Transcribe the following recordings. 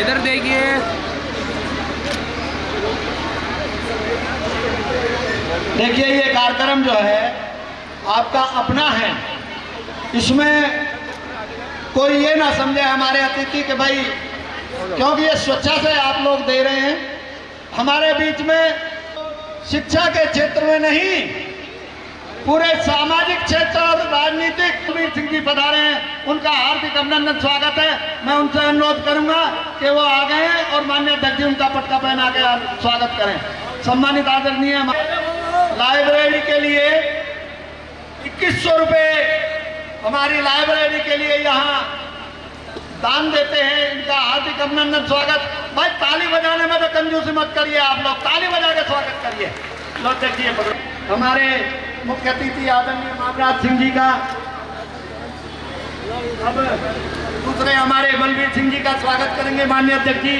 इधर देखिए, देखिए ये कार्यक्रम जो है आपका अपना है, इसमें कोई ये ना समझे हमारे अतिथि कि भाई क्योंकि ये स्वेच्छा से आप लोग दे रहे हैं। हमारे बीच में शिक्षा के क्षेत्र में नहीं, पूरे सामाजिक क्षेत्र और राजनीतिक वीर सिंह जी पधारे हैं, उनका हार्दिक अभिनंदन स्वागत है। मैं उनसे अनुरोध करूंगा कि वो आ गए और माननीय अध्यक्ष जी उनका पटका पहना के स्वागत करें। सम्मानित आदरणीय, लाइब्रेरी के लिए 2100 रुपये हमारी लाइब्रेरी के लिए यहाँ दान देते हैं, इनका हार्दिक अभिनंदन स्वागत। भाई ताली बजाने में तो कंजूसी मत करिए, आप लोग ताली बजा के स्वागत करिए। लो देखिए, हमारे मुख्य अतिथि आदरणीय मामराज सिंह जी का, अब दूसरे हमारे बलवीर सिंह जी का स्वागत करेंगे माननीय अध्यक्ष जी।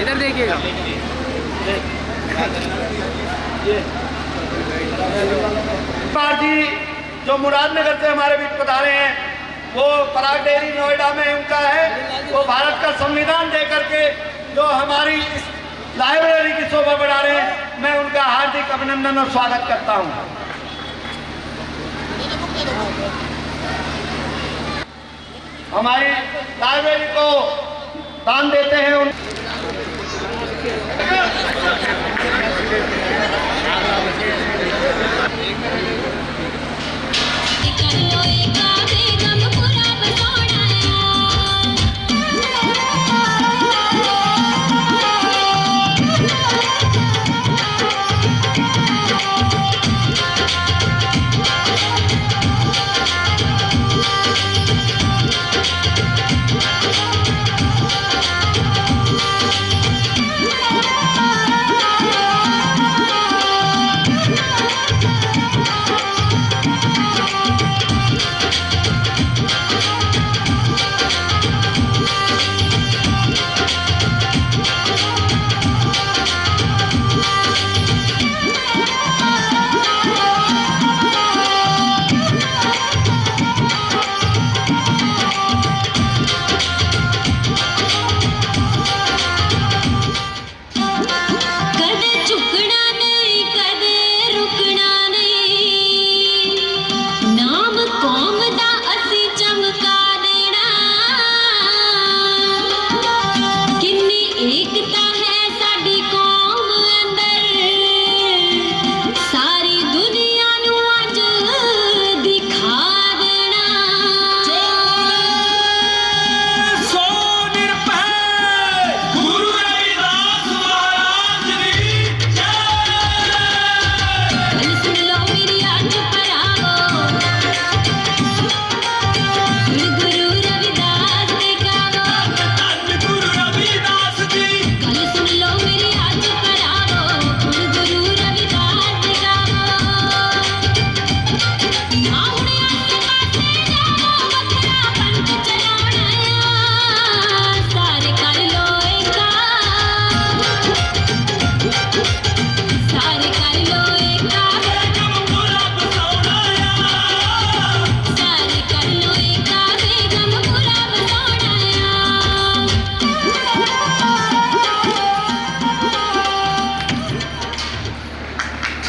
इधर देखिएगा, जी जो मुरादनगर से हमारे बीच पधारे हैं, वो पराग डेयरी नोएडा में उनका है, वो भारत का संविधान दे करके जो हमारी इस लाइब्रेरी की शोभा बढ़ा रहे हैं, मैं उनका हार्दिक अभिनंदन और स्वागत करता हूं। हमारी लाइब्रेरी को दान देते हैं उन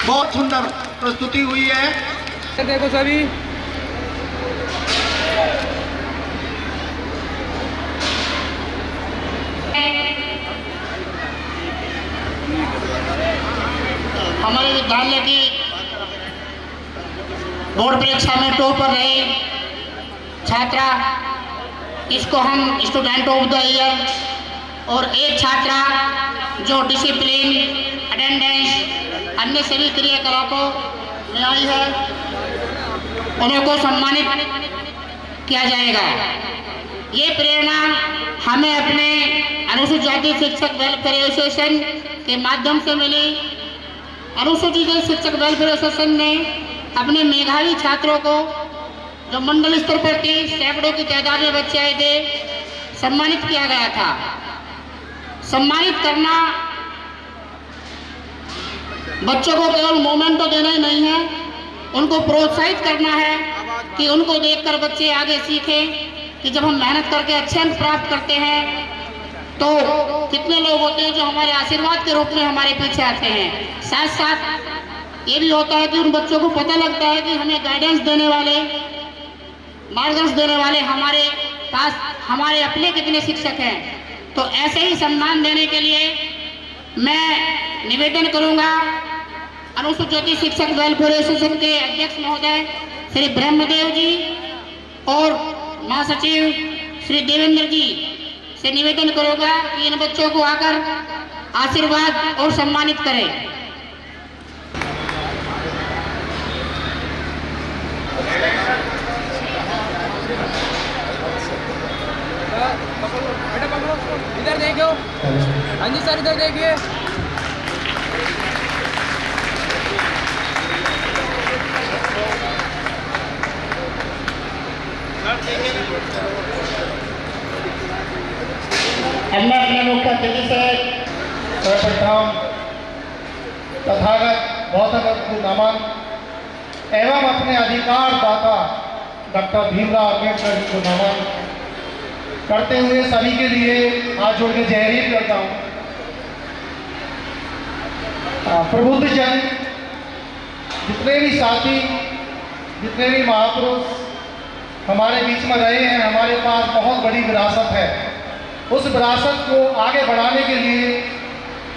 बहुत सुंदर प्रस्तुति हुई है। देखो सभी, हमारे विद्यालय की बोर्ड परीक्षा में टॉपर रहे छात्रा, इसको हम स्टूडेंट ऑफ द ईयर, और एक छात्रा जो डिसिप्लिन, अटेंडेंस, अन्य सभी क्रियाकलापों में आई है, उन्हें को सम्मानित किया जाएगा। ये प्रेरणा हमें अपने अनुसूचित जाति शिक्षक वेलफेयर एसोसिएशन के माध्यम से मिली। अनुसूचित शिक्षक वेलफेयर एसोसिएशन ने अपने मेधावी छात्रों को, जो मंडल स्तर पर 30 सैकड़ों की तादाद में बच्चे आए थे, सम्मानित किया गया था। सम्मानित करना बच्चों को केवल मोमेंटो देना ही नहीं है, उनको प्रोत्साहित करना है कि उनको देखकर बच्चे आगे सीखें कि जब हम मेहनत करके अच्छे अंक प्राप्त करते हैं तो कितने लोग होते हैं जो हमारे आशीर्वाद के रूप में हमारे पीछे आते हैं। साथ साथ ये भी होता है कि उन बच्चों को पता लगता है कि हमें गाइडेंस देने वाले, मार्गदर्शन देने वाले हमारे पास हमारे अपने कितने शिक्षक हैं। तो ऐसे ही सम्मान देने के लिए मैं निवेदन करूंगा अनुसूचित जाति शिक्षक वेलफेयर एसोसिएशन के अध्यक्ष महोदय श्री ब्रह्मदेव जी और महासचिव श्री देवेंद्र जी से निवेदन करूंगा कि इन बच्चों को आकर आशीर्वाद और सम्मानित करें। इधर देखो, हाँ जी सर इधर देखिए। हमने अपने मुख्य अतिथि से सर्वप्रथम तथागत गौतम बुद्ध नमन एवं अपने अधिकार दाता डॉक्टर भीमराव अम्बेडकर जी को नमन करते हुए सभी के लिए हाथ जोड़ के जयरीफ करता हूँ। प्रबुद्ध जन, जितने भी साथी, जितने भी महापुरुष हमारे बीच में रहे हैं, हमारे पास बहुत बड़ी विरासत है। उस विरासत को आगे बढ़ाने के लिए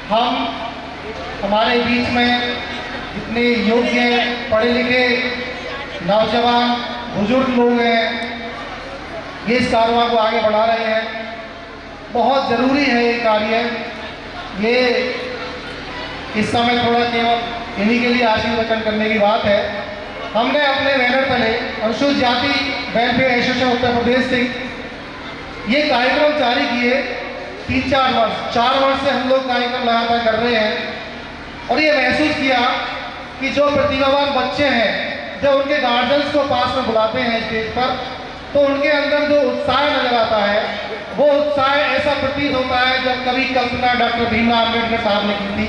हम हमारे बीच में जितने योग्य, पढ़े लिखे, नौजवान, बुजुर्ग लोग हैं, ये इस कारवां को आगे बढ़ा रहे हैं। बहुत ज़रूरी है ये कार्य। ये इस समय थोड़ा केवल इन्हीं के लिए आशीर्वचन करने की बात है। हमने अपने बैनर तले अनुसूचित जाति वेलफेयर एसोसिएशन उत्तर प्रदेश से ये कार्यक्रम जारी किए 4 वर्ष से हम लोग कार्यक्रम लगातार कर रहे हैं और ये महसूस किया कि जो प्रतिभावान बच्चे हैं, जब उनके गार्जियंस को पास में बुलाते हैं स्टेज पर, तो उनके अंदर जो उत्साह नजर आता है, वो उत्साह ऐसा प्रतीत होता है जब कभी कल्पना डॉक्टर भीमराव अम्बेडकर साहब ने की थी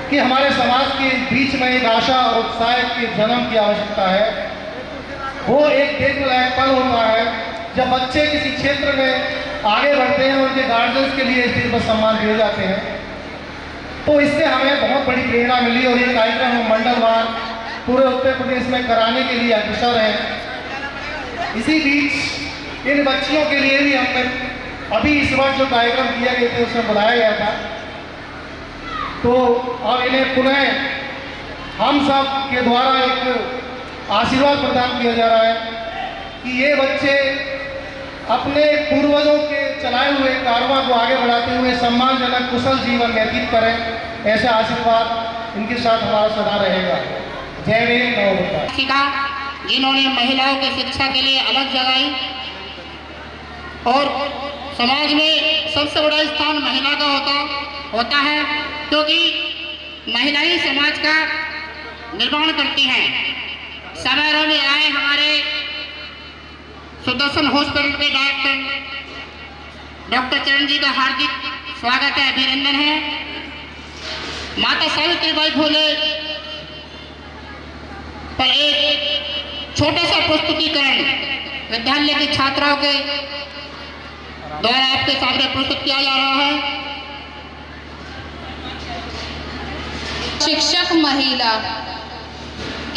कि हमारे समाज के बीच में एक आशा और उत्साह के जन्म की आवश्यकता है। वो एक देखने लायक पल होता है जब बच्चे किसी क्षेत्र में आगे बढ़ते हैं, उनके गार्जियंस के लिए स्टेज पर सम्मान दिए जाते हैं। तो इससे हमें बहुत बड़ी प्रेरणा मिली और ये कार्यक्रम हम मंडलवार पूरे उत्तर प्रदेश में कराने के लिए अग्रसर हैं। इसी बीच इन बच्चियों के लिए भी हमने अभी इस वर्ष जो कार्यक्रम किया गया था उसमें बुलाया गया था, तो अब इन्हें पुनः हम सब के द्वारा एक आशीर्वाद प्रदान किया जा रहा है कि ये बच्चे अपने पूर्वजों के चलाए हुए कारवां को आगे बढ़ाते हुए सम्मानजनक कुशल जीवन व्यतीत करें। ऐसे आशीर्वाद इनके साथ हमारा सदा रहेगा। जय भीम, नमो बुद्धाय। जिन्होंने महिलाओं की शिक्षा के लिए अलग जगाई और समाज में सबसे बड़ा स्थान महिला का होता है, क्योंकि महिला ही समाज का निर्माण करती हैं। समारोह में आए हमारे सुदर्शन हॉस्पिटल के डायरेक्टर डॉक्टर चरण जी का हार्दिक स्वागत है, अभिनंदन है। माता सावित्रीबाई फुले पर एक छोटा सा प्रस्तुतिकरण विद्यालय की छात्राओं के द्वारा आपके सामने प्रस्तुत किया जा रहा है। शिक्षक महिला।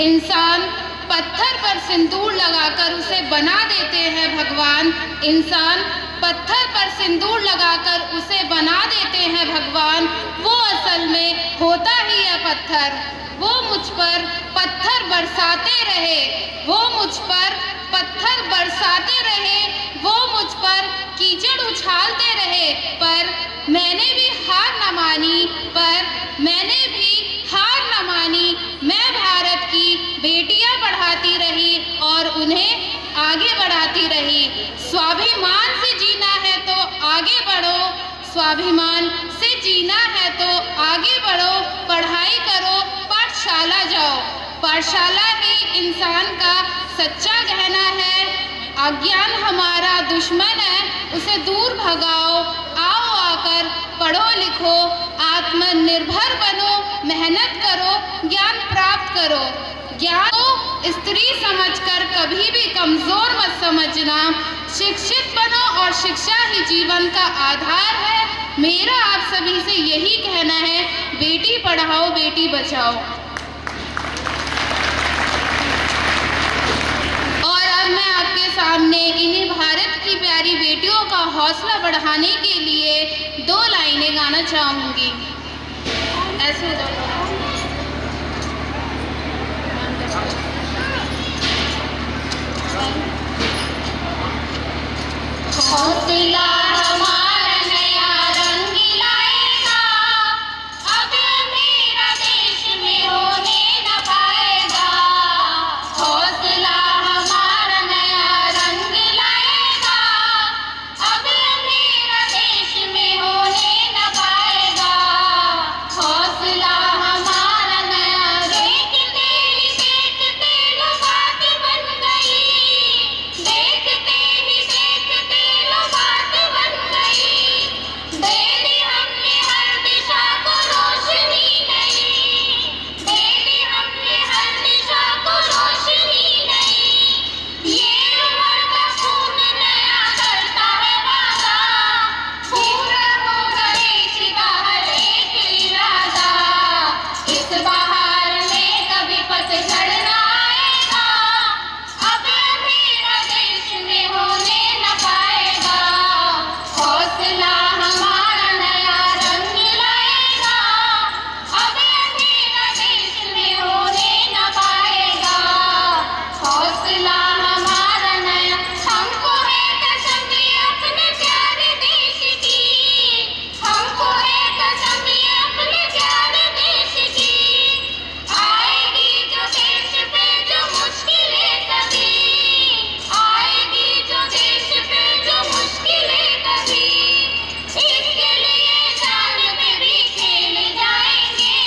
इंसान पत्थर पर सिंदूर लगाकर उसे बना देते हैं भगवान। इंसान पत्थर पर सिंदूर लगाकर उसे बना देते हैं भगवान। वो असल में होता ही है पत्थर। वो मुझ पर पत्थर बरसाते रहे, वो मुझ पर पत्थर बरसाते रहे, वो मुझ पर कीचड़ उछालते रहे, पर मैंने भी हार न मानी, पर मैंने भी हार न मानी। मैं भारत की बेटियां बढ़ाती रही और उन्हें आगे बढ़ाती रही। स्वाभिमान से जीना है तो आगे बढ़ो, स्वाभिमान से जीना है तो आगे बढ़ो, पढ़ाई करो, पाठशाला जाओ। पाठशाला ही इंसान का सच्चा गहना है। अज्ञान हमारा दुश्मन है, उसे दूर भगाओ। आओ आकर पढ़ो लिखो, आत्मनिर्भर बनो, मेहनत करो, ज्ञान प्राप्त करो। ज्ञान को स्त्री समझकर कभी भी कमजोर मत समझना। शिक्षित बनो और शिक्षा ही जीवन का आधार है। मेरा आप सभी से यही कहना है, बेटी पढ़ाओ बेटी बचाओ। और अब मैं आपके सामने इन्हीं भारत की प्यारी बेटियों का हौसला बढ़ाने के लिए 2 लाइनें गाना चाहूंगी। ऐसे हौसला हमारा नया रंग लाएगा, अब मेरा देश में होने न पाएगा। हौसला हमारा नया रंग लाएगा, अब मेरा देश में होने न पाएगा। हौसला हमारा नया देखते लो बात बन गई, देखते ही देखते लो बात बन गई। दे दी हमने हर दिशा को रोशनी नई, दे दी हमने हर दिशा को रोशनी नई। ये उम्र का खून नया करता है वादा, पूरा होगा देश का हर एक इरादा। इस बहार में कभी पतझड़ न आएगा, अब मेरा देश में होने न पाएगा। हौसला हमारा नया रंग लाएगा, अब मेरा देश में होने न पाएगा। हौसला हमारा नया, हमको है कसम ये अपने प्यारे देश की, हमको है कसम ये अपने प्यारे देश की। आएगी जो देश पे जो मुश्किलें कभी, आएगी जो देश पे जो मुश्किलें कभी, इसके लिए जान में भी खेल जाएंगे।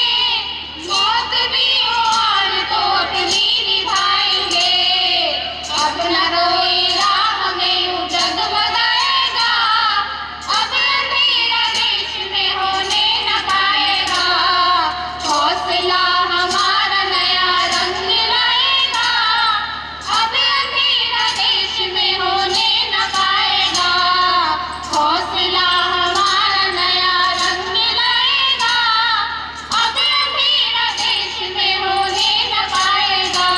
मौत भी हो आन तो अपनी निभाएंगे। अपना रोए राह में यूं जगमगाएगा, अब अंधेरा देश में होने न पाएगा। हौसला हमारा नया रंग लाएगा, अब अंधेरा देश में होने न पाएगा। हौसला हमारा नया रंग लाएगा, अब अंधेरा देश में होने न पाएगा।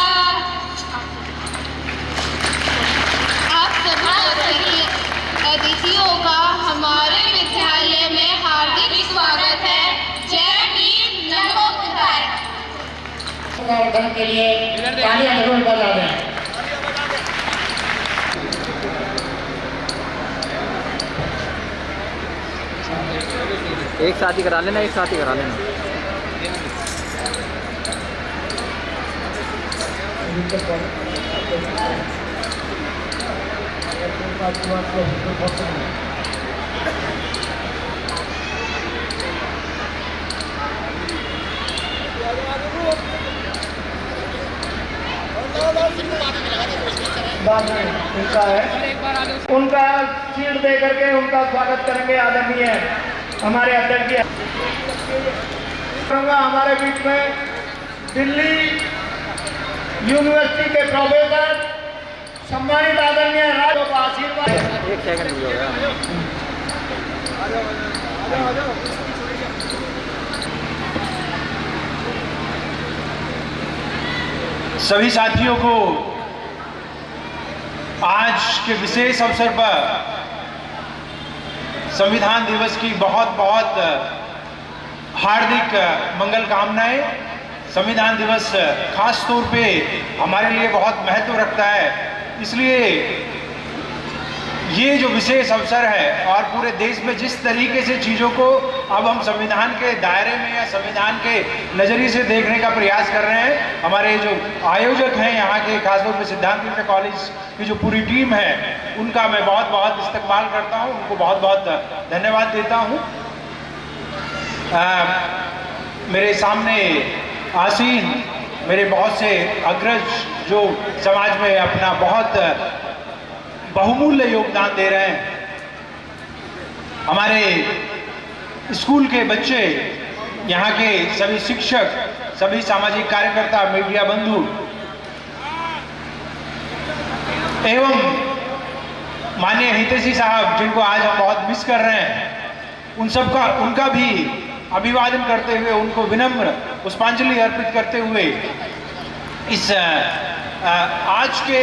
आप सभी अतिथियों का हमारे विद्यालय में हार्दिक स्वागत है। जय भीम, नमो बुद्धाय। गठन के लिए तालियां जरूर बजा दें। एक साथ ही करा लेना, एक साथ ही करा लेना। बाद में उनका है, उनका सीट दे करके उनका स्वागत करेंगे आदरणीय हमारे अध्यक्ष जी। हमारे बीच में दिल्ली यूनिवर्सिटी के प्रोफेसर सम्मानित आदरणीय राजो का आशीर्वाद। एक सेकंड भी हो गया। सभी साथियों को आज के विशेष अवसर पर संविधान दिवस की बहुत बहुत हार्दिक मंगल कामनाएं। संविधान दिवस खास तौर पे हमारे लिए बहुत महत्व रखता है, इसलिए ये जो विशेष अवसर है और पूरे देश में जिस तरीके से चीज़ों को अब हम संविधान के दायरे में या संविधान के नज़रिए से देखने का प्रयास कर रहे हैं, हमारे जो आयोजक हैं यहाँ के, खासतौर पर सिद्धांत विद्या कॉलेज की जो पूरी टीम है, उनका मैं बहुत बहुत इस्तकबाल करता हूँ, उनको बहुत बहुत धन्यवाद देता हूँ। मेरे सामने आसीन मेरे बहुत से अग्रज जो समाज में अपना बहुत बहुमूल्य योगदान दे रहे हैं, हमारे स्कूल के बच्चे, यहाँ के सभी शिक्षक, सभी सामाजिक कार्यकर्ता, मीडिया बंधु, एवं माननीय हितैषी साहब जिनको आज हम बहुत मिस कर रहे हैं, उनका भी अभिवादन करते हुए, उनको विनम्र पुष्पांजलि अर्पित करते हुए इस आज के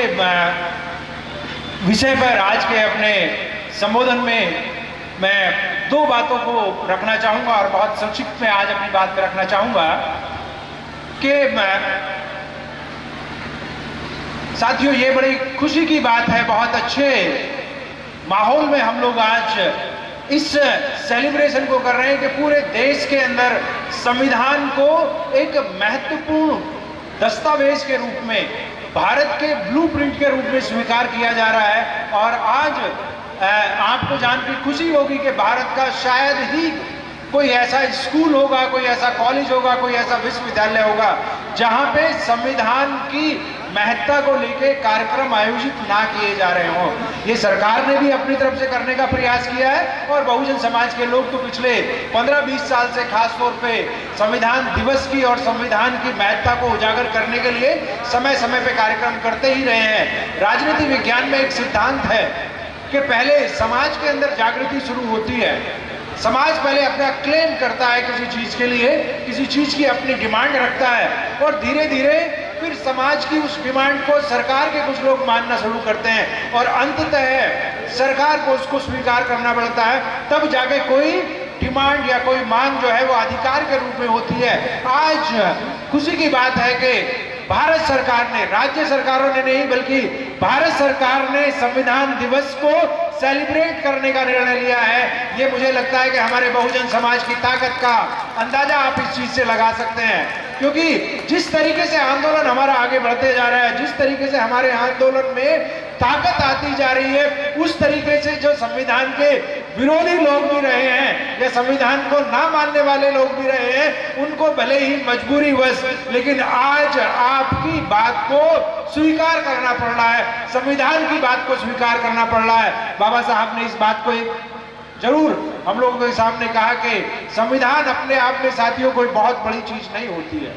विषय पर आज के अपने संबोधन में मैं दो बातों को रखना चाहूँगा और बहुत संक्षिप्त में आज अपनी बात में रखना चाहूँगा कि साथियों, ये बड़ी खुशी की बात है, बहुत अच्छे माहौल में हम लोग आज इस सेलिब्रेशन को कर रहे हैं कि पूरे देश के अंदर संविधान को एक महत्वपूर्ण दस्तावेज के रूप में, भारत के ब्लूप्रिंट के रूप में स्वीकार किया जा रहा है। और आज आपको जान के खुशी होगी कि भारत का शायद ही कोई ऐसा स्कूल होगा, कोई ऐसा कॉलेज होगा, कोई ऐसा विश्वविद्यालय होगा जहां पे संविधान की महत्ता को लेकर कार्यक्रम आयोजित ना किए जा रहे हों। ये सरकार ने भी अपनी तरफ से करने का प्रयास किया है और बहुजन समाज के लोग तो पिछले 15-20 साल से खास तौर पे संविधान दिवस की और संविधान की महत्ता को उजागर करने के लिए समय समय पे कार्यक्रम करते ही रहे हैं। राजनीति विज्ञान में एक सिद्धांत है कि पहले समाज के अंदर जागृति शुरू होती है। समाज पहले अपना क्लेम करता है किसी चीज के लिए, किसी चीज की अपनी डिमांड रखता है और धीरे धीरे फिर समाज की उस डिमांड को सरकार के कुछ लोग मानना शुरू करते हैं और अंततः सरकार को उसको स्वीकार करना पड़ता है। तब जाके कोई डिमांड या कोई मांग जो है वो अधिकार के रूप में होती है। आज खुशी की बात है कि भारत सरकार ने, राज्य सरकारों ने नहीं बल्कि भारत सरकार ने संविधान दिवस को सेलिब्रेट करने का निर्णय लिया है। ये मुझे लगता है कि हमारे बहुजन समाज की ताकत का अंदाजा आप इस चीज से लगा सकते हैं, क्योंकि जिस तरीके से आंदोलन हमारा आगे बढ़ते जा रहा है, जिस तरीके से हमारे आंदोलन में ताकत आती जा रही है, उस तरीके से जो संविधान के विरोधी लोग भी रहे हैं या संविधान को ना मानने वाले लोग भी रहे हैं, उनको भले ही मजबूरीवश लेकिन आज आपकी बात को स्वीकार करना पड़ रहा है, संविधान की बात को स्वीकार करना पड़ रहा है। बाबा साहब ने इस बात को जरूर हम लोगों के सामने कहा कि संविधान अपने आप में साथियों कोई बहुत बड़ी चीज नहीं होती है।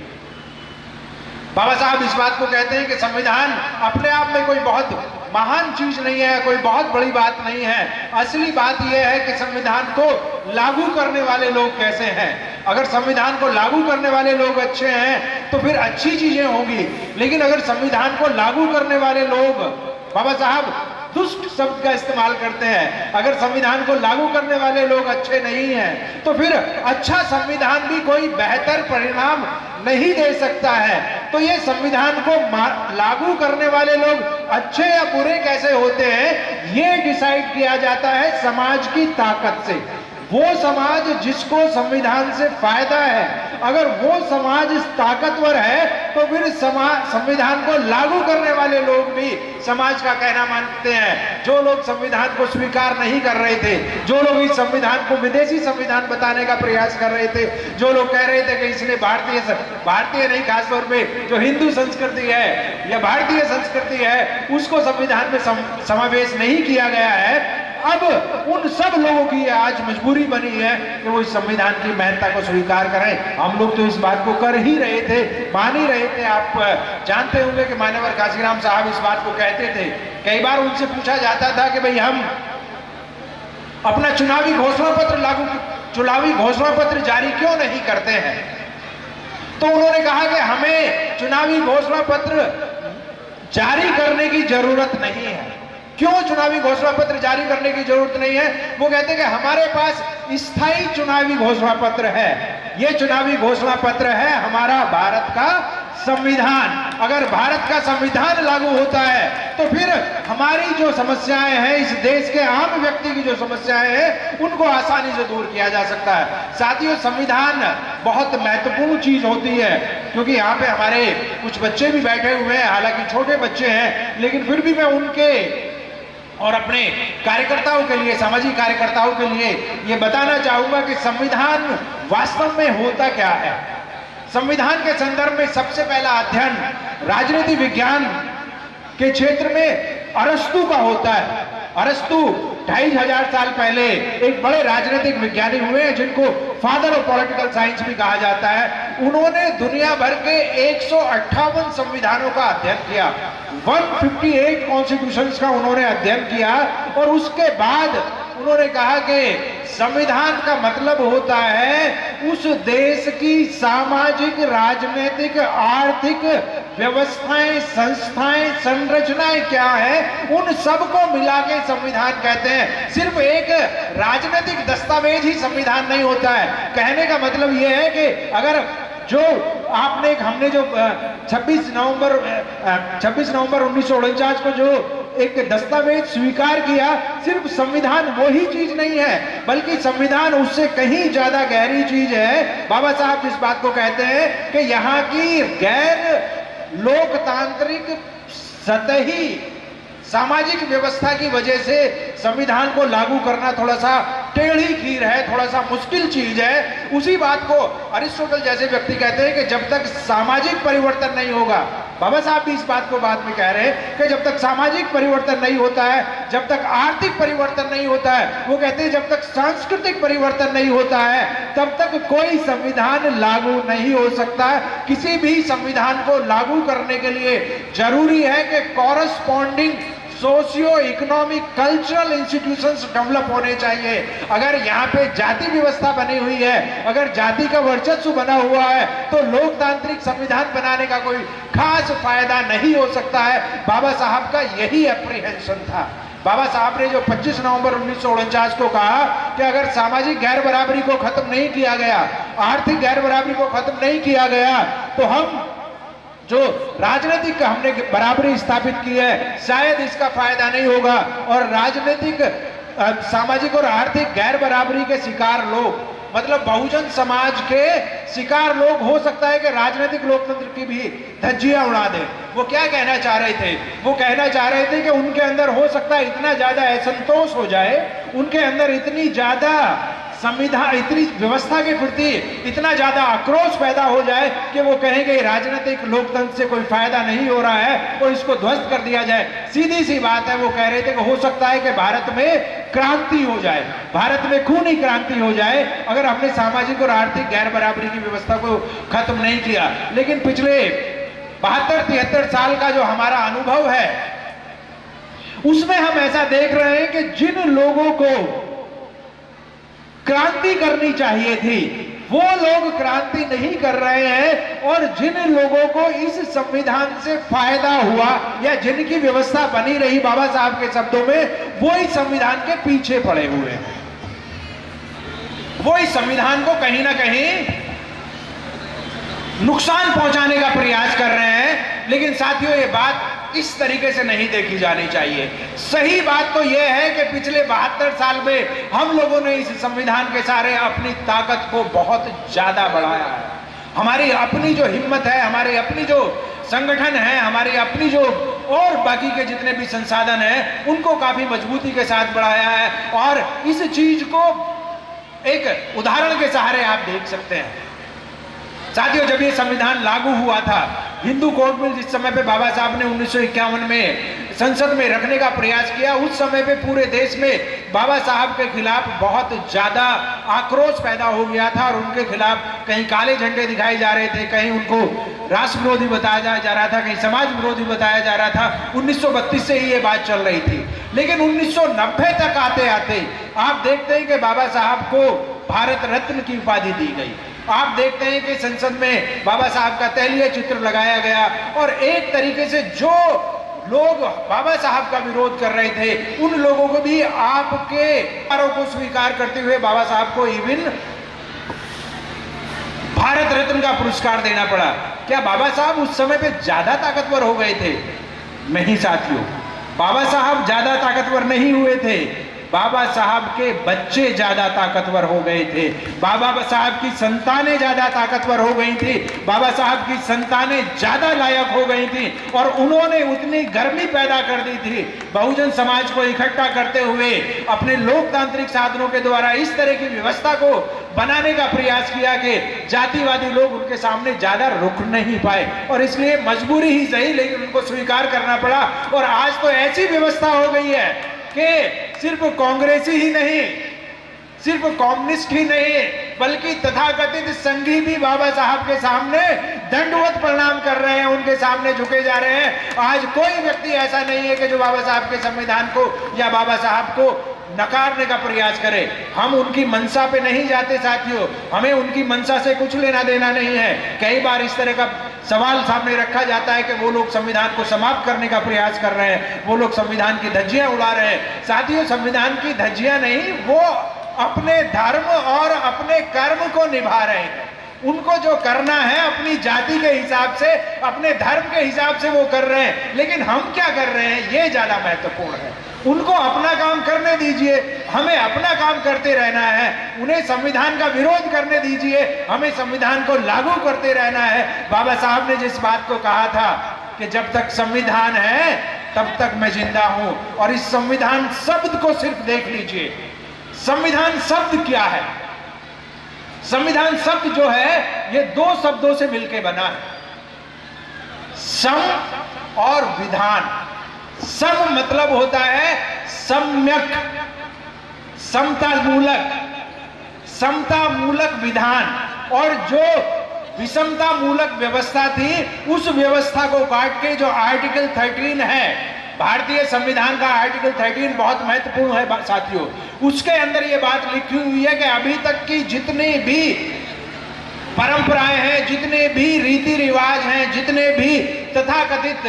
बाबा साहब इस बात को कहते हैं कि संविधान अपने आप में कोई बहुत महान चीज नहीं है, कोई बहुत बड़ी बात नहीं है। असली बात यह है कि संविधान को लागू करने वाले लोग कैसे हैं। अगर संविधान को लागू करने वाले लोग अच्छे हैं तो फिर अच्छी चीजें होंगी, लेकिन अगर संविधान को लागू करने वाले लोग, बाबा साहब दुष्ट शब्द का इस्तेमाल करते हैं, अगर संविधान को लागू करने वाले लोग अच्छे नहीं हैं तो फिर अच्छा संविधान भी कोई बेहतर परिणाम नहीं दे सकता है। तो ये संविधान को लागू करने वाले लोग अच्छे या बुरे कैसे होते हैं, ये डिसाइड किया जाता है समाज की ताकत से। वो समाज जिसको संविधान से फायदा है, अगर वो समाज ताकतवर है तो फिर संविधान को लागू करने वाले लोग भी समाज का कहना मानते हैं। जो लोग संविधान को स्वीकार नहीं कर रहे थे, जो लोग इस संविधान को विदेशी संविधान बताने का प्रयास कर रहे थे, जो लोग कह रहे थे कि इसलिए भारतीय नहीं, खासतौर पे जो हिंदू संस्कृति है या भारतीय संस्कृति है उसको संविधान में समावेश नहीं किया गया है, अब उन सब लोगों की आज मजबूरी बनी है कि वो इस संविधान की महत्ता को स्वीकार करें। हम लोग तो इस बात को कर ही रहे थे, मान ही रहे थे। आप जानते होंगे कि मान्यवर काशीराम साहब इस बात को कहते थे। कई बार उनसे पूछा जाता था कि भाई हम अपना चुनावी घोषणा पत्र जारी क्यों नहीं करते हैं, तो उन्होंने कहा कि हमें चुनावी घोषणा पत्र जारी करने की जरूरत नहीं है। क्यों चुनावी घोषणा पत्र जारी करने की जरूरत नहीं है? वो कहते हैं कि हमारे पास स्थायी चुनावी घोषणा पत्र है। ये चुनावी घोषणा पत्र है हमारा भारत का संविधान। अगर भारत का संविधान लागू होता है तो फिर हमारी जो समस्याएं हैं, इस देश के आम व्यक्ति की जो समस्याएं हैं, उनको आसानी से दूर किया जा सकता है। साथियों, संविधान बहुत महत्वपूर्ण चीज होती है, क्योंकि यहाँ पे हमारे कुछ बच्चे भी बैठे हुए हैं, हालांकि छोटे बच्चे हैं, लेकिन फिर भी मैं उनके और अपने कार्यकर्ताओं के लिए, सामाजिक कार्यकर्ताओं के लिए ये बताना चाहूंगा कि संविधान वास्तव में होता क्या है। संविधान के संदर्भ में सबसे पहला अध्ययन राजनीति विज्ञान के क्षेत्र में अरस्तु का होता है। अरस्तु 2500 साल पहले एक बड़े राजनीतिक विज्ञानी हुए हैं, जिनको फादर ऑफ पॉलिटिकल साइंस भी कहा जाता है। उन्होंने दुनिया भर के 158 संविधानों का अध्ययन किया, 158 कॉन्स्टिट्यूशंस का उन्होंने अध्ययन किया और उसके बाद उन्होंने कहा कि संविधान का मतलब होता है उस देश की सामाजिक, राजनीतिक, आर्थिक व्यवस्थाएं, संस्थाएं, संरचनाएं क्या है, उन सबको मिला के संविधान कहते हैं। सिर्फ एक राजनीतिक दस्तावेज ही संविधान नहीं होता है। कहने का मतलब यह है कि अगर जो आपने हमने जो 26 नवंबर 1949 को जो एक दस्तावेज स्वीकार किया, सिर्फ संविधान वही चीज नहीं है, बल्कि संविधान उससे कहीं ज्यादा गहरी चीज है। बाबा साहब जिस बात को कहते हैं कि यहाँ की गैर लोकतांत्रिक सतही सामाजिक व्यवस्था की वजह से संविधान को लागू करना थोड़ा सा टेढ़ी खीर है, थोड़ा सा मुश्किल चीज है। उसी बात को अरिस्टोटल जैसे व्यक्ति कहते हैं कि जब तक सामाजिक परिवर्तन नहीं होगा, बाबा साहब भी इस बात को बाद में कह रहे हैं कि जब तक सामाजिक परिवर्तन नहीं होता है, जब तक आर्थिक परिवर्तन नहीं होता है, वो कहते हैं जब तक सांस्कृतिक परिवर्तन नहीं होता है, तब तक कोई संविधान लागू नहीं हो सकता। किसी भी संविधान को लागू करने के लिए जरूरी है कि corresponding socio economic cultural institutions develop होने चाहिए। अगर यहाँ पे जाति व्यवस्था बनी हुई है, अगर जाति का वर्चस्व बना हुआ है, तो लोकतांत्रिक संविधान बनाने का कोई खास फायदा नहीं हो सकता है। बाबा साहब का यही एप्रीहेंशन था। बाबा साहब ने जो 25 नवंबर 1949 को कहा कि अगर सामाजिक गैर बराबरी को खत्म नहीं किया गया, आर्थिक गैर बराबरी को खत्म नहीं किया गया, तो हम जो राजनीतिक हमने बराबरी स्थापित की है, शायद इसका फायदा नहीं होगा। और राजनीतिक, सामाजिक और आर्थिक गैर बराबरी के शिकार लोग, मतलब बहुजन समाज के शिकार लोग, हो सकता है कि राजनीतिक लोकतंत्र की भी धज्जियां उड़ा दें। वो क्या कहना चाह रहे थे? वो कहना चाह रहे थे कि उनके अंदर हो सकता है इतना ज्यादा असंतोष हो जाए, उनके अंदर इतनी ज्यादा संविधान, इतनी व्यवस्था के प्रति इतना ज्यादा आक्रोश पैदा हो जाए कि वो कहेंगे राजनीतिक लोकतंत्र से कोई फायदा नहीं हो रहा है और इसको ध्वस्त कर दिया जाए। सीधी सी बात है, वो कह रहे थे कि हो सकता है कि भारत में क्रांति हो जाए, भारत में खूनी क्रांति हो जाए अगर हमने सामाजिक और आर्थिक गैर बराबरी की व्यवस्था को खत्म नहीं किया। लेकिन पिछले 72-73 साल का जो हमारा अनुभव है, उसमें हम ऐसा देख रहे हैं कि जिन लोगों को क्रांति करनी चाहिए थी, वो लोग क्रांति नहीं कर रहे हैं, और जिन लोगों को इस संविधान से फायदा हुआ या जिनकी व्यवस्था बनी रही, बाबा साहब के शब्दों में, वो इस संविधान के पीछे पड़े हुए हैं। वो इस संविधान को कहीं ना कहीं नुकसान पहुंचाने का प्रयास कर रहे हैं। लेकिन साथियों, ये बात इस तरीके से नहीं देखी जानी चाहिए। सही बात तो यह है कि पिछले 72 साल में हम लोगों ने इस संविधान के सारे अपनी ताकत को बहुत ज्यादा बढ़ाया है। हमारी अपनी जो हिम्मत है, हमारे अपनी जो संगठन है, हमारी अपनी जो और बाकी के जितने भी संसाधन हैं, उनको काफी मजबूती के साथ बढ़ाया है। और इस चीज को एक उदाहरण के सहारे आप देख सकते हैं। साथियों, जब ये संविधान लागू हुआ था, हिंदू कोड बिल जिस समय पे बाबा साहब ने 1951 में संसद में रखने का प्रयास किया, उस समय पे पूरे देश में बाबा साहब के खिलाफ बहुत ज्यादा आक्रोश पैदा हो गया था और उनके खिलाफ कहीं काले झंडे दिखाए जा रहे थे, कहीं उनको राष्ट्र विरोधी बताया जा रहा था, कहीं समाज विरोधी बताया जा रहा था। 1932 से ही ये बात चल रही थी। लेकिन 1990 तक आते आते आप देखते हैं कि बाबा साहब को भारत रत्न की उपाधि दी गई। आप देखते हैं कि संसद में बाबा साहब का तैलीय चित्र लगाया गया, और एक तरीके से जो लोग बाबा साहब का विरोध कर रहे थे, उन लोगों को भी आपके विचारों को स्वीकार करते हुए बाबा साहब को इवन भारत रत्न का पुरस्कार देना पड़ा। क्या बाबा साहब उस समय पे ज्यादा ताकतवर हो गए थे? नहीं साथियों, बाबा साहब ज्यादा ताकतवर नहीं हुए थे। बाबा साहब के बच्चे ज्यादा ताकतवर हो गए थे, बाबा साहब की संतानें ज्यादा ताकतवर हो गई थी, बाबा साहब की संतानें ज्यादा लायक हो गई थी, और उन्होंने उतनी गर्मी पैदा कर दी थी बहुजन समाज को इकट्ठा करते हुए अपने लोकतांत्रिक साधनों के द्वारा इस तरह की व्यवस्था को बनाने का प्रयास किया कि जातिवादी लोग उनके सामने ज्यादा रुक नहीं पाए, और इसलिए मजबूरी ही सही लेकिन उनको स्वीकार करना पड़ा। और आज तो ऐसी व्यवस्था हो गई है कि सिर्फ कांग्रेसी ही नहीं, सिर्फ कम्युनिस्ट ही नहीं, बल्कि तथाकथित संघी भी बाबा साहब के सामने दंडवत प्रणाम कर रहे हैं, उनके सामने झुके जा रहे हैं। आज कोई व्यक्ति ऐसा नहीं है कि जो बाबा साहब के संविधान को या बाबा साहब को नकारने का प्रयास करे। हम उनकी मंशा पे नहीं जाते साथियों, हमें उनकी मंशा से कुछ लेना देना नहीं है। कई बार इस तरह का सवाल सामने रखा जाता है कि वो लोग संविधान को समाप्त करने का प्रयास कर रहे हैं, वो लोग संविधान की धज्जियां उड़ा रहे हैं। साथियों, संविधान की धज्जियां नहीं, वो अपने धर्म और अपने कर्म को निभा रहे हैं। उनको जो करना है अपनी जाति के हिसाब से, अपने धर्म के हिसाब से वो कर रहे हैं। लेकिन हम क्या कर रहे हैं, ये ज्यादा महत्वपूर्ण है। उनको अपना काम करने दीजिए, हमें अपना काम करते रहना है। उन्हें संविधान का विरोध करने दीजिए, हमें संविधान को लागू करते रहना है। बाबा साहब ने जिस बात को कहा था कि जब तक संविधान है तब तक मैं जिंदा हूं, और इस संविधान शब्द को सिर्फ देख लीजिए। संविधान शब्द क्या है? संविधान शब्द जो है ये दो शब्दों से मिलकर बना है, सम और विधान। सम मतलब होता है सम्यक, समता मूलक विधान, और जो विषमता मूलक व्यवस्था थी उस व्यवस्था को काट के जो आर्टिकल 13 है, भारतीय संविधान का आर्टिकल 13 बहुत महत्वपूर्ण है साथियों। उसके अंदर ये बात लिखी हुई है कि अभी तक की जितनी भी परंपराएं हैं, जितने भी रीति रिवाज हैं, जितने भी तथाकथित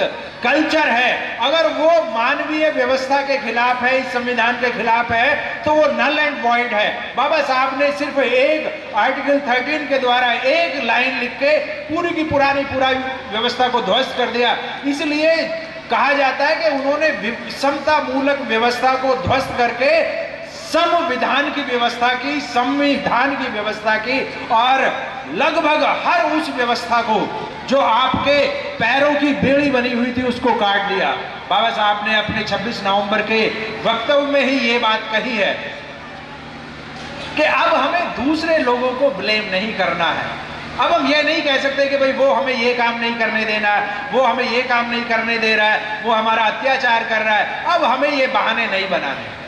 कल्चर है, अगर वो मानवीय व्यवस्था के खिलाफ है, इस संविधान के खिलाफ है, तो वो नल एंड वॉइड है। बाबा साहब ने सिर्फ एक आर्टिकल 13 के द्वारा एक लाइन लिख के पूरी की पूरी व्यवस्था को ध्वस्त कर दिया। इसलिए कहा जाता है कि उन्होंने विषमता मूलक व्यवस्था को ध्वस्त करके संविधान की व्यवस्था की, संविधान की व्यवस्था की, और लगभग हर उस व्यवस्था को जो आपके पैरों की बेड़ी बनी हुई थी उसको काट दिया। बाबा साहब ने अपने 26 नवंबर के वक्तव्य में ही ये बात कही है कि अब हमें दूसरे लोगों को ब्लेम नहीं करना है। अब हम ये नहीं कह सकते कि भाई वो हमें ये काम नहीं करने देना, वो हमें ये काम नहीं करने दे रहा है, वो हमारा अत्याचार कर रहा है। अब हमें ये बहाने नहीं बनाने।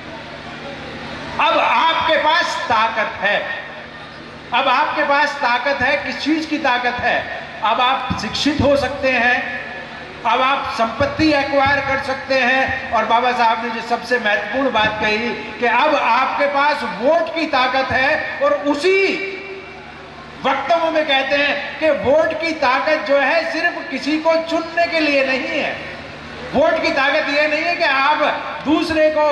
अब आपके पास ताकत है, अब आपके पास ताकत है। किस चीज की ताकत है? अब आप शिक्षित हो सकते हैं, अब आप संपत्ति एक्वायर कर सकते हैं, और बाबा साहब ने जो सबसे महत्वपूर्ण बात कही कि अब आपके पास वोट की ताकत है। और उसी वक्तव्य में कहते हैं कि वोट की ताकत जो है सिर्फ किसी को चुनने के लिए नहीं है। वोट की ताकत यह नहीं है कि आप दूसरे को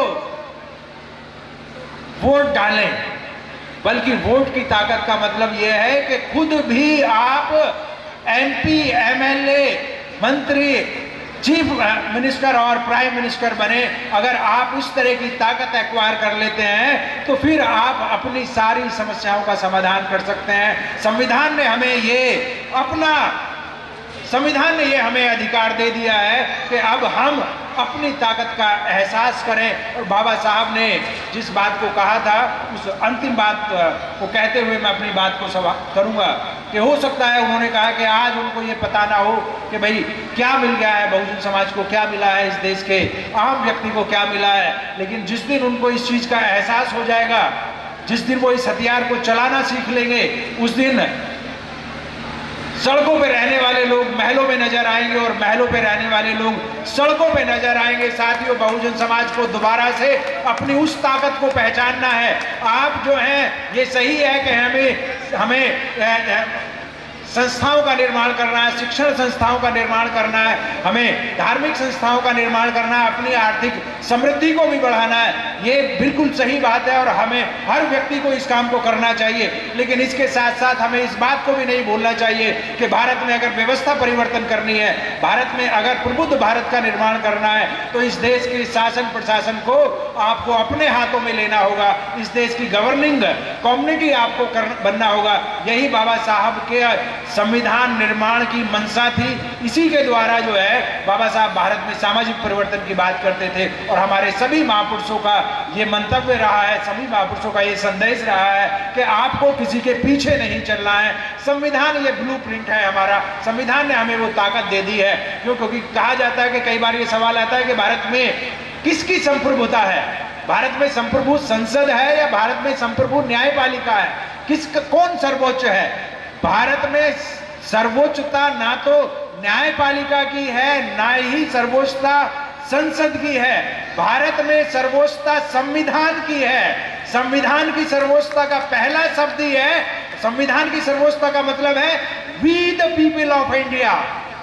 वोट डालें, बल्कि वोट की ताकत का मतलब यह है कि खुद भी आप MP, MLA, मंत्री, चीफ मिनिस्टर और प्राइम मिनिस्टर बने। अगर आप इस तरह की ताकत एक्वायर कर लेते हैं तो फिर आप अपनी सारी समस्याओं का समाधान कर सकते हैं। संविधान ने हमें अधिकार दे दिया है कि अब हम अपनी ताकत का एहसास करें। और बाबा साहब ने जिस बात को कहा था उस अंतिम बात को कहते हुए मैं अपनी बात को करूंगा कि हो सकता है उन्होंने कहा कि आज उनको ये पता ना हो कि भाई क्या मिल गया है, बहुजन समाज को क्या मिला है, इस देश के आम व्यक्ति को क्या मिला है, लेकिन जिस दिन उनको इस चीज़ का एहसास हो जाएगा, जिस दिन वो इस हथियार को चलाना सीख लेंगे, उस दिन सड़कों पे रहने वाले लोग महलों में नजर आएंगे और महलों पे रहने वाले लोग सड़कों पे नजर आएंगे। साथियों, बहुजन समाज को दोबारा से अपनी उस ताकत को पहचानना है। आप जो हैं, ये सही है कि हमें संस्थाओं का निर्माण करना है, शिक्षण संस्थाओं का निर्माण करना है, हमें धार्मिक संस्थाओं का निर्माण करना है, अपनी आर्थिक समृद्धि को भी बढ़ाना है। ये बिल्कुल सही बात है और हमें हर व्यक्ति को इस काम को करना चाहिए। लेकिन इसके साथ साथ हमें इस बात को भी नहीं भूलना चाहिए कि भारत में अगर व्यवस्था परिवर्तन करनी है, भारत में अगर प्रबुद्ध भारत का निर्माण करना है, तो इस देश के शासन प्रशासन को आपको अपने हाथों में लेना होगा। इस देश की गवर्निंग कम्युनिटी आपको बनना होगा। यही बाबा साहब के संविधान निर्माण की मंशा थी। इसी के द्वारा जो है बाबा साहब भारत में सामाजिक परिवर्तन की बात करते थे और हमारे सभी महापुरुषों का ये मंतव्य रहा है, सभी महापुरुषों का ये संदेश रहा है कि आपको किसी के पीछे नहीं चलना है। संविधान ये ब्लूप्रिंट है हमारा, संविधान ने हमें वो ताकत दे दी है। क्योंकि कहा जाता है कि कई बार ये सवाल आता है कि भारत में किसकी संप्रभुता है, भारत में संप्रभु संसद है या भारत में संप्रभु न्यायपालिका है, कौन सर्वोच्च है? भारत में सर्वोच्चता ना तो न्यायपालिका की है, ना ही सर्वोच्चता संसद की है। भारत में सर्वोच्चता संविधान की है। संविधान की सर्वोच्चता का पहला शब्द ही है, संविधान की सर्वोच्चता का मतलब है we the people of India.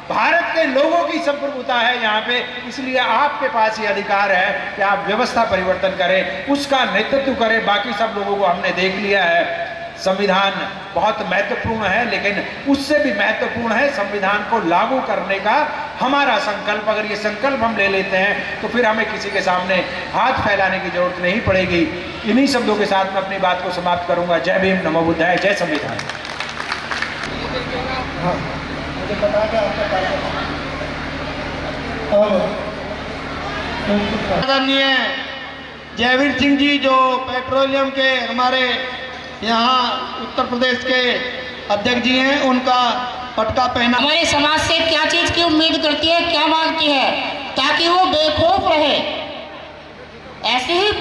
Bharat के लोगों की संप्रभुता है यहाँ पे, इसलिए आपके पास ये अधिकार है कि आप व्यवस्था परिवर्तन करें, उसका नेतृत्व करें। बाकी सब लोगों को हमने देख लिया है। संविधान बहुत महत्वपूर्ण है, लेकिन उससे भी महत्वपूर्ण है संविधान को लागू करने का हमारा संकल्प। अगर ये संकल्प हम ले लेते हैं तो फिर हमें किसी के सामने हाथ फैलाने की जरूरत नहीं पड़ेगी। इन्हीं शब्दों के साथ मैं अपनी बात को समाप्त करूंगा। जय भीम, नमो बुद्धाय, जय संविधान। आदरणीय जयवीर सिंह जी जो पेट्रोलियम के हमारे यहाँ उत्तर प्रदेश के अध्यक्ष जी हैं, उनका पटका पहना। हमारे समाज से क्या चीज की उम्मीद करती है, क्या मांगती है, ताकि वो बेखौफ रहे। ऐसे ही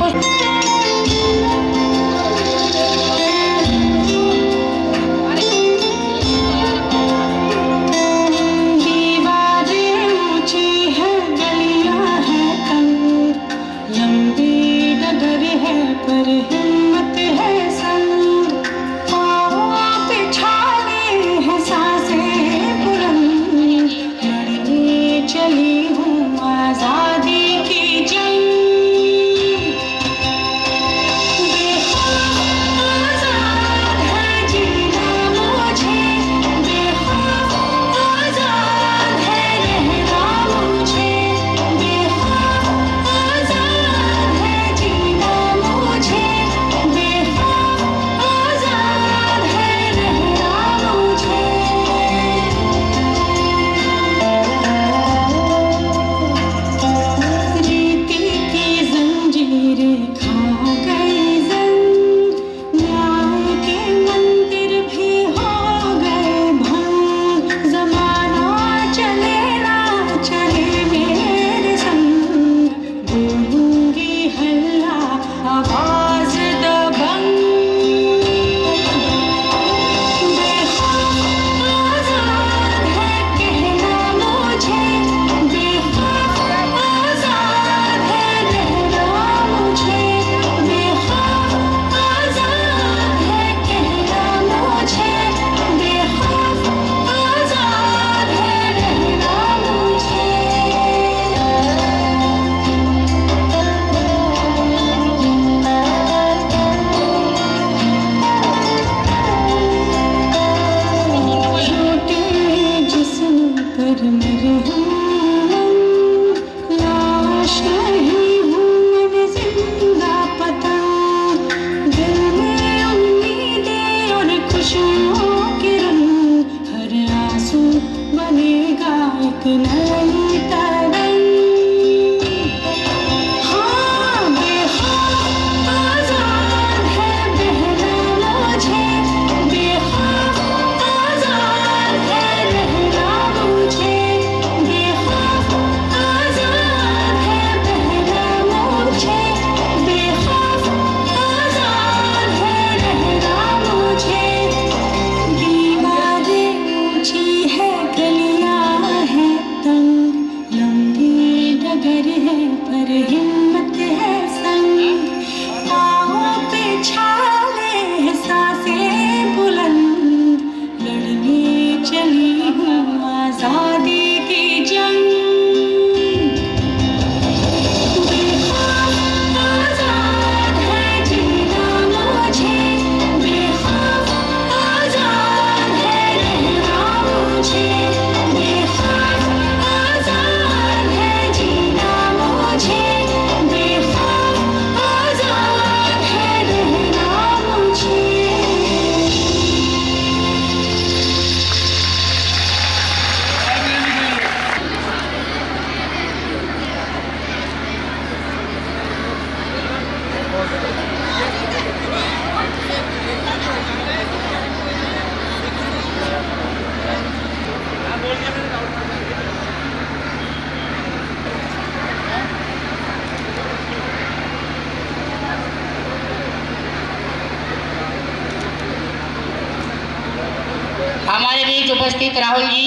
उपस्थित राहुल जी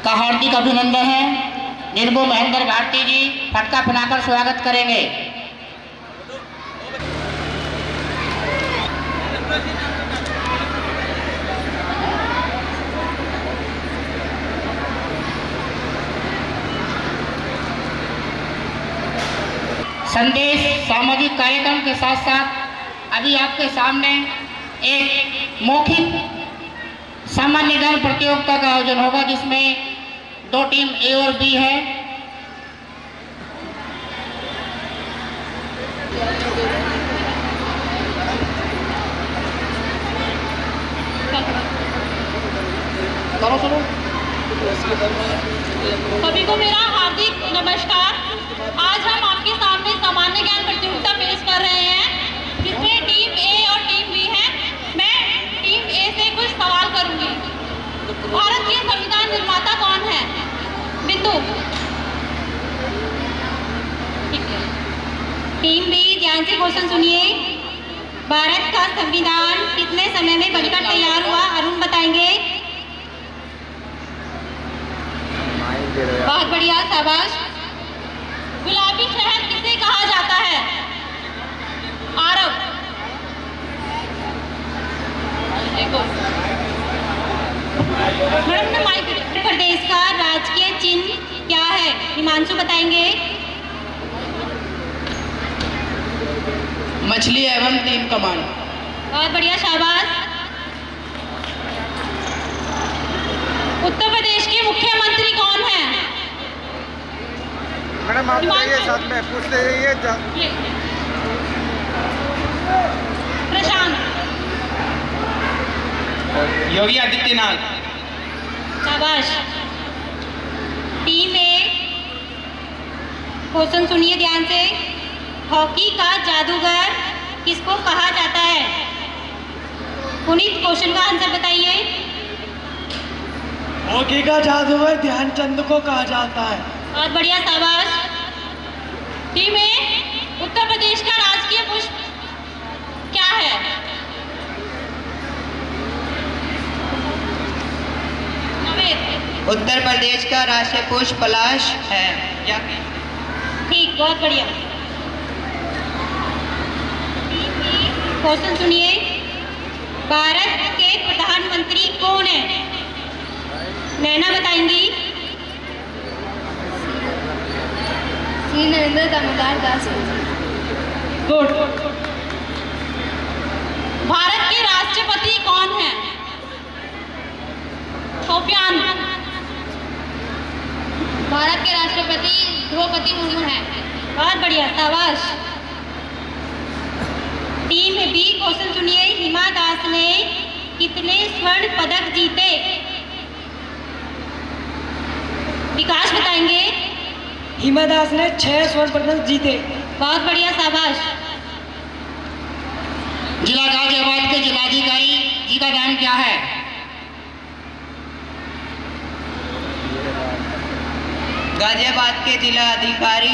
का हार्दिक अभिनंदन है। जिनको महेंद्र भारती जी फटका फैलाकर स्वागत करेंगे। संदेश सामाजिक कार्यक्रम के साथ साथ अभी आपके सामने एक मौखिक सामान्य ज्ञान प्रतियोगिता का आयोजन होगा, जिसमें 2 टीम ए और बी है। सभी को मेरा हार्दिक नमस्कार। आज हम आपके सामने सामान्य ज्ञान प्रतियोगिता पेश कर रहे हैं, जिसमें टीम ए और टीम बी है। मैं टीम ए से कुछ सवाल करूंगी। भारत के संविधान निर्माता कौन है? बिंदु। टीम बी, ध्यान से क्वेश्चन सुनिए। भारत का संविधान कितने समय में बनकर तैयार हुआ? अरुण बताएंगे। बहुत बढ़िया, शाबाश। गुलाबी शहर किसे कहा जाता है? आरब। मध्य प्रदेश का राजकीय चिन्ह क्या है? हिमांशु बताएंगे। मछली एवं 3 कमान। बहुत बढ़िया, शाबाश। उत्तर प्रदेश के मुख्यमंत्री कौन है? मैडम आप बताइए, साथ में पूछते रहिए। प्रशांत। योगी आदित्यनाथ। शाबाश। टीम ए, क्वेश्चन सुनिए ध्यान से। हॉकी का जादूगर किसको कहा जाता है? पुनीत, क्वेश्चन का आंसर बताइए। हॉकी का जादूगर ध्यानचंद को कहा जाता है। बहुत बढ़िया, शाबाश। टीम ए, उत्तर प्रदेश का राजकीय पुष्प क्या है? उत्तर प्रदेश का राष्ट्रीय पुष्प पलाश है। ठीक, बहुत बढ़िया। क्वेश्चन सुनिए। भारत के प्रधानमंत्री कौन है? नैना बताएंगी। नरेंद्र दामोदर दास। गुड। भारत के राष्ट्रपति कौन है? सोफियान। भारत के राष्ट्रपति द्रौपदी मुर्मू हैं। बहुत बढ़िया, शाबाश। टीम बी, क्वेश्चन सुनिए। हिमा दास ने कितने स्वर्ण पदक जीते? विकास बताएंगे। हिमा दास ने 6 स्वर्ण पदक जीते। बहुत बढ़िया, शाबाश। जिला गाजियाबाद के जिलाधिकारी जी का नाम क्या है? गाजियाबाद के जिला अधिकारी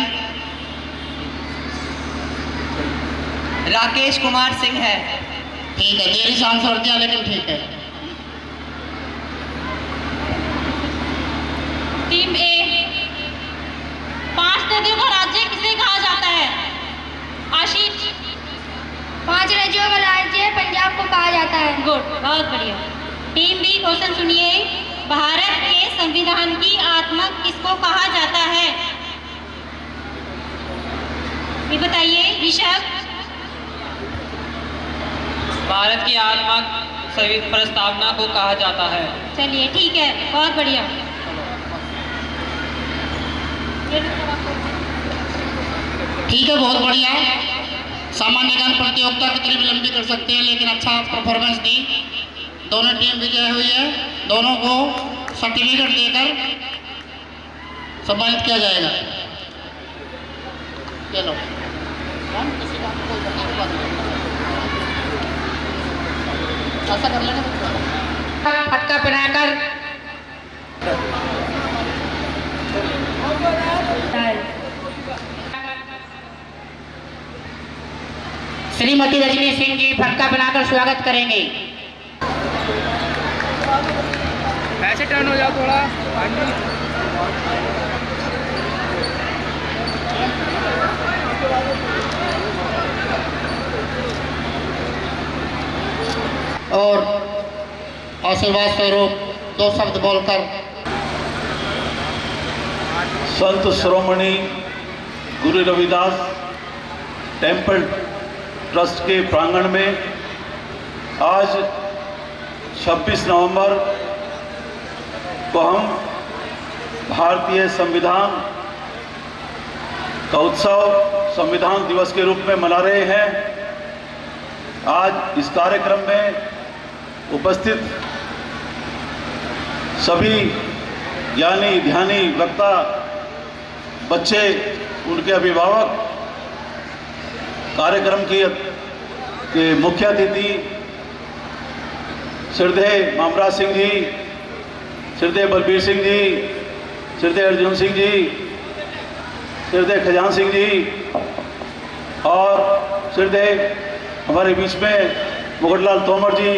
राकेश कुमार सिंह है। ठीक है, देरी से आंसर दिया लेकिन ठीक है। टीम ए, 5 नदियों का राज्य किसे कहा जाता है? आशीष। 5 राज्यों का राज्य पंजाब को कहा जाता है। गुड, बहुत बढ़िया। टीम बी, क्वेश्चन सुनिए। भारत के संविधान की आत्मा किसको कहा जाता है? ये बताइए। ऋषभ। भारत की आत्मा प्रस्तावना को कहा जाता है। चलिए, ठीक है, बहुत बढ़िया। ठीक है, बहुत बढ़िया। सामान्य ज्ञान प्रतियोगिता कितनी भी लंबी कर सकते हैं, लेकिन अच्छा परफॉर्मेंस दी। दोनों टीम विजय हुई है। दोनों को सर्टिफिकेट देकर सम्मानित किया जाएगा। चलो, ऐसा कर लेना। फटका पहनाकर श्रीमती रजनी सिंह जी फटका बनाकर स्वागत करेंगे। ऐसे टर्न हो जाओ थोड़ा। और आशीर्वाद स्वरूप 2 शब्द बोलकर संत शिरोमणि गुरु रविदास टेम्पल ट्रस्ट के प्रांगण में आज 26 नवंबर को हम भारतीय संविधान का उत्सव संविधान दिवस के रूप में मना रहे हैं। आज इस कार्यक्रम में उपस्थित सभी ज्ञानी ध्यानी वक्ता, बच्चे, उनके अभिभावक, कार्यक्रम के मुख्य अतिथि श्रद्धेय मामराज सिंह जी, श्रद्धेय बलबीर सिंह जी, श्रद्धेय अर्जुन सिंह जी, श्रद्धेय खजान सिंह जी और श्रद्धेय हमारे बीच में मुकुटलाल तोमर जी,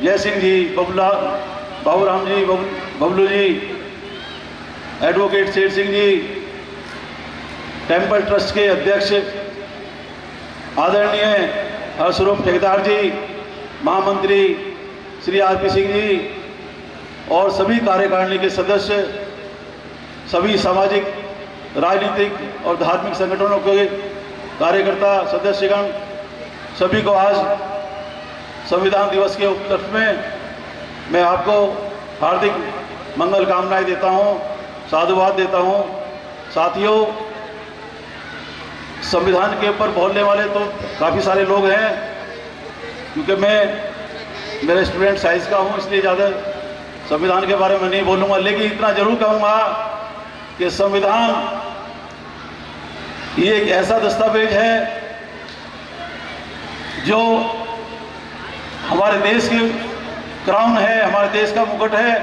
जय सिंह जी, बाबूराम जी, Bablu ji, advocate Sher Singh ji, temple trust के अध्यक्ष आदरणीय हरस्वरूप ठेकेदार जी, महामंत्री श्री आरपी सिंह जी और सभी कार्यकारिणी के सदस्य, सभी सामाजिक, राजनीतिक और धार्मिक संगठनों के कार्यकर्ता, सदस्यगण, सभी को आज संविधान दिवस के उपलक्ष्य में मैं आपको हार्दिक मंगल कामनाएं देता हूं, साधुवाद देता हूं। साथियों, संविधान के ऊपर बोलने वाले तो काफ़ी सारे लोग हैं, क्योंकि मैं मेरे स्टूडेंट साइज का हूं, इसलिए ज़्यादा संविधान के बारे में नहीं बोलूँगा, लेकिन इतना जरूर कहूँगा कि संविधान ये एक ऐसा दस्तावेज है जो हमारे देश की क्राउन है, हमारे देश का मुकुट है,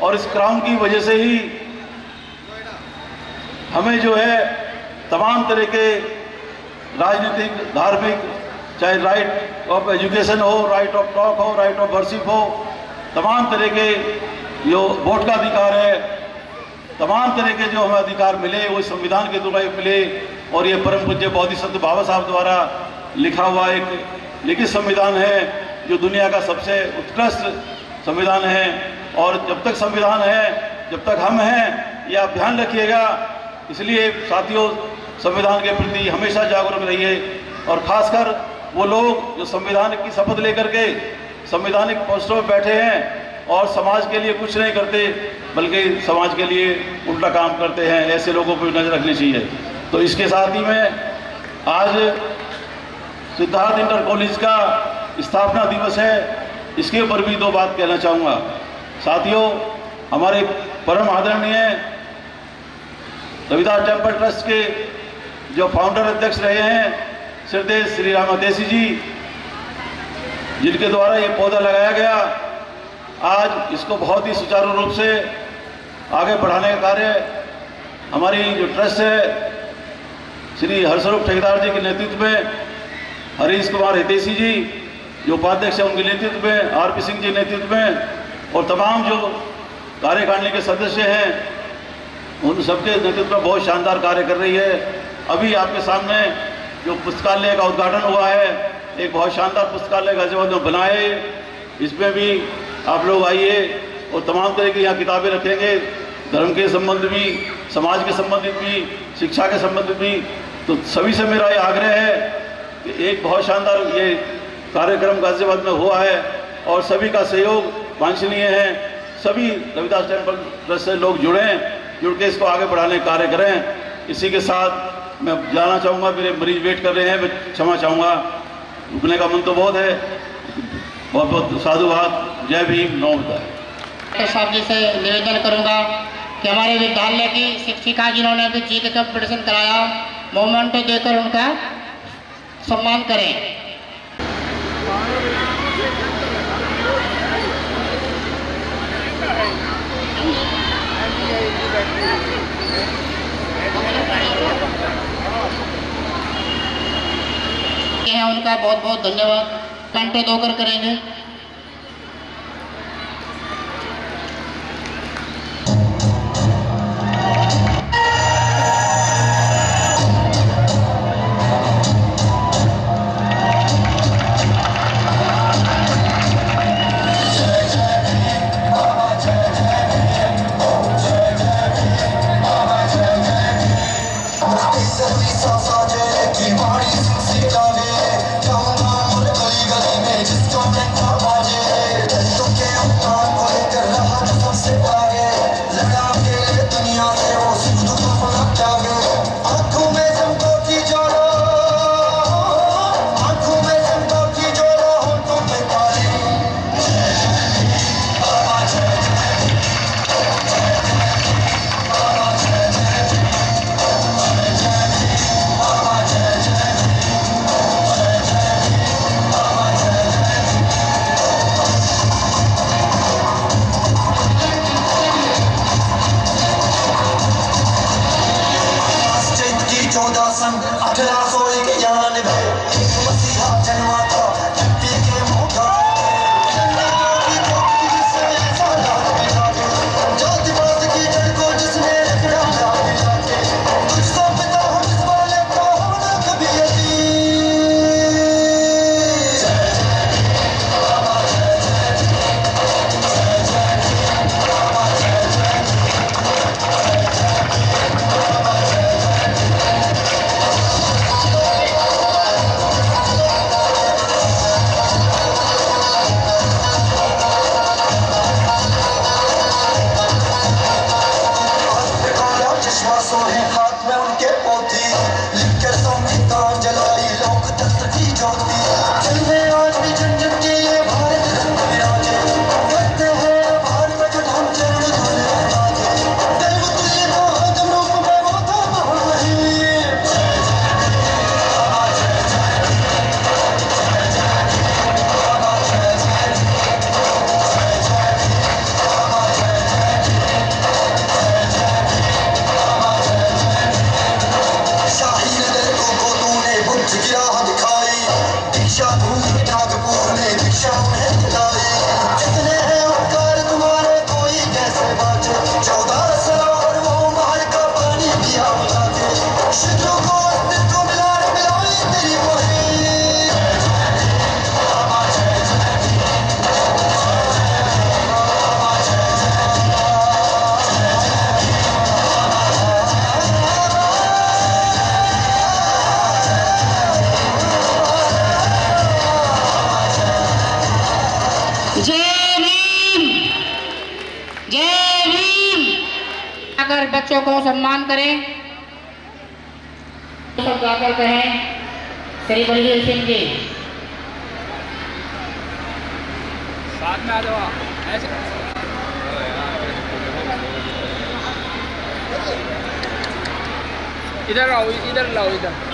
और इस क्राउन की वजह से ही हमें जो है तमाम तरह के राजनीतिक, धार्मिक, चाहे राइट ऑफ एजुकेशन हो, राइट ऑफ टॉक हो, राइट ऑफ वर्शिप हो, तमाम तरह के जो वोट का अधिकार है, तमाम तरह के जो हमें अधिकार मिले वो संविधान के द्वारा मिले। और ये परम पूज्य बोधिसत्व बाबा साहब द्वारा लिखा हुआ एक लिखित संविधान है जो दुनिया का सबसे उत्कृष्ट संविधान है। और जब तक संविधान है, जब तक हम हैं, ये आप ध्यान रखिएगा। इसलिए साथियों, संविधान के प्रति हमेशा जागरूक रहिए, और खासकर वो लोग जो संविधान की शपथ लेकर के संवैधानिक पोस्टों में बैठे हैं और समाज के लिए कुछ नहीं करते, बल्कि समाज के लिए उल्टा काम करते हैं, ऐसे लोगों पर नजर रखनी चाहिए। तो इसके साथ ही में आज सिद्धार्थ इंटर कॉलेज का स्थापना दिवस है, इसके ऊपर भी 2 बात कहना चाहूँगा। साथियों, हमारे परम आदरणीय रविदास टेम्पल ट्रस्ट के जो फाउंडर अध्यक्ष रहे हैं श्रद्धेय श्री रामादेसी जी, जिनके द्वारा ये पौधा लगाया गया, आज इसको बहुत ही सुचारू रूप से आगे बढ़ाने का कार्य हमारी जो ट्रस्ट है श्री हरस्वरूप ठेकेदार जी के नेतृत्व में, हरीश कुमार हितेशी जी जो उपाध्यक्ष हैं उनके नेतृत्व में, आरपी सिंह जी नेतृत्व में, और तमाम जो कार्यकारिणी के सदस्य हैं उन सबके नेतृत्व में बहुत शानदार कार्य कर रही है। अभी आपके सामने जो पुस्तकालय का उद्घाटन हुआ है, एक बहुत शानदार पुस्तकालय गाजियाबाद में बनाए, इसमें भी आप लोग आइए और तमाम तरह की यहाँ किताबें रखेंगे, धर्म के संबंध भी, समाज के संबंधित भी, शिक्षा के संबंधित भी। तो सभी से मेरा ये आग्रह है कि एक बहुत शानदार ये कार्यक्रम गाजियाबाद में हुआ है और सभी का सहयोग वांछनीय है। सभी रविदास टेम्पल ट्रस्ट से लोग जुड़ के इसको आगे बढ़ाने का कार्य करें। इसी के साथ मैं जाना चाहूँगा, मेरे मरीज वेट कर रहे हैं, मैं क्षमा चाहूँगा, रुकने का मन तो बहुत है। बहुत बहुत साधुवाद, जय भीम, नमो। डॉक्टर साहब जी से निवेदन करूंगा कि हमारे विद्यालय की शिक्षिका जिन्होंने अभी जी के कंपटीशन कराया, मोमेंटो देकर उनका सम्मान करें। उनका बहुत बहुत धन्यवाद। घंटे 2 करेंगे। अगर बच्चों को सम्मान करें तो सब जाकर कहें श्री बलवीर सिंह जी। साथ में आ जाओ ऐसे। इधर आओ, इधर लाओ, इधर